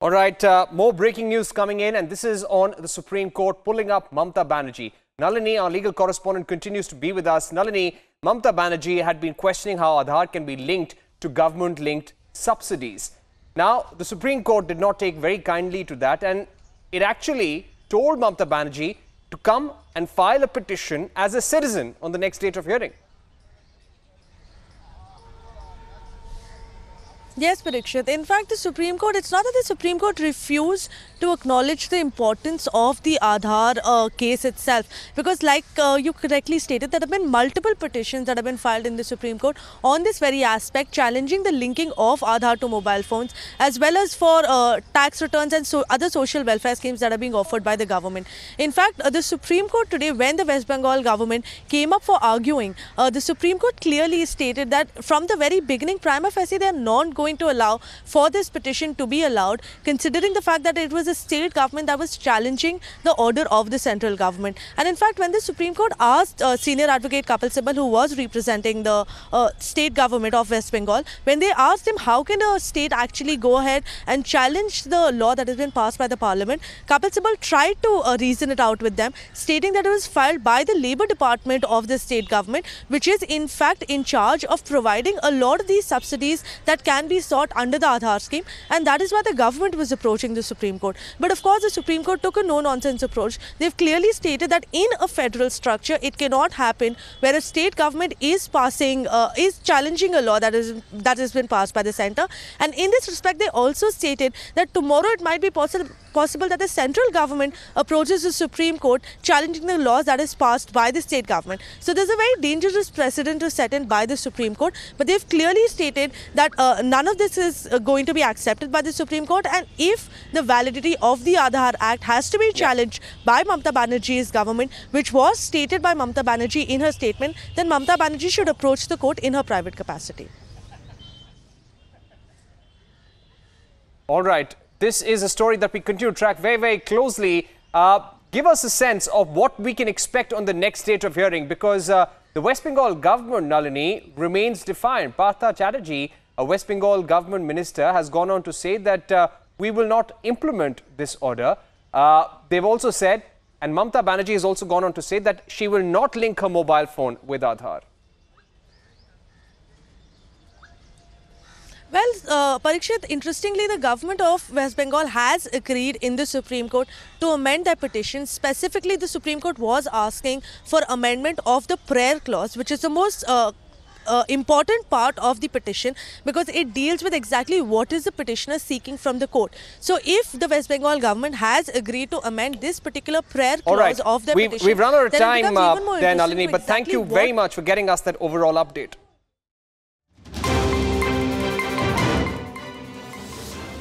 All right, more breaking news coming in, and this is on the Supreme Court pulling up Mamata Banerjee. Nalini, our legal correspondent, continues to be with us. Nalini, Mamata Banerjee had been questioning how Aadhaar can be linked to government-linked subsidies. Now, the Supreme Court did not take very kindly to that, and it actually told Mamata Banerjee to come and file a petition as a citizen on the next date of hearing. Yes, Parikshit. In fact, the Supreme Court, it's not that the Supreme Court refused to acknowledge the importance of the Aadhaar case itself. Because like you correctly stated, there have been multiple petitions that have been filed in the Supreme Court on this very aspect, challenging the linking of Aadhaar to mobile phones, as well as for tax returns and other social welfare schemes that are being offered by the government. In fact, the Supreme Court today, when the West Bengal government came up for arguing, the Supreme Court clearly stated that from the very beginning, prima facie, they are not going to allow for this petition to be allowed, considering the fact that it was a state government that was challenging the order of the central government. And in fact, when the Supreme Court asked senior advocate Kapil Sibal, who was representing the state government of West Bengal, when they asked him how can a state actually go ahead and challenge the law that has been passed by the parliament, Kapil Sibal tried to reason it out with them, stating that it was filed by the Labour Department of the state government, which is in fact in charge of providing a lot of these subsidies that can be sought under the Aadhaar scheme, and that is why the government was approaching the Supreme Court. But of course, the Supreme Court took a no-nonsense approach. They've clearly stated that in a federal structure, it cannot happen where a state government is challenging a law that has been passed by the centre. And in this respect, they also stated that tomorrow it might be possible that the central government approaches the Supreme Court challenging the laws that is passed by the state government. So there's a very dangerous precedent to set in by the Supreme Court, but they've clearly stated that none of this is going to be accepted by the Supreme Court, and if the validity of the Aadhaar Act has to be challenged by Mamata Banerjee's government, which was stated by Mamata Banerjee in her statement, then Mamata Banerjee should approach the court in her private capacity. All right. This is a story that we continue to track very, very closely. Give us a sense of what we can expect on the next date of hearing, because the West Bengal government, Nalini, remains defiant. Partha Chatterjee, a West Bengal government minister, has gone on to say that we will not implement this order. They've also said, and Mamata Banerjee has also gone on to say, that she will not link her mobile phone with Aadhaar. Well, Parikshit, interestingly, the government of West Bengal has agreed in the Supreme Court to amend their petition. Specifically, the Supreme Court was asking for amendment of the prayer clause, which is the most important part of the petition, because it deals with exactly what is the petitioner seeking from the court. So if the West Bengal government has agreed to amend this particular prayer clause of the petition, we've run out of time then there, Nalini, but thank you very much for getting us that overall update.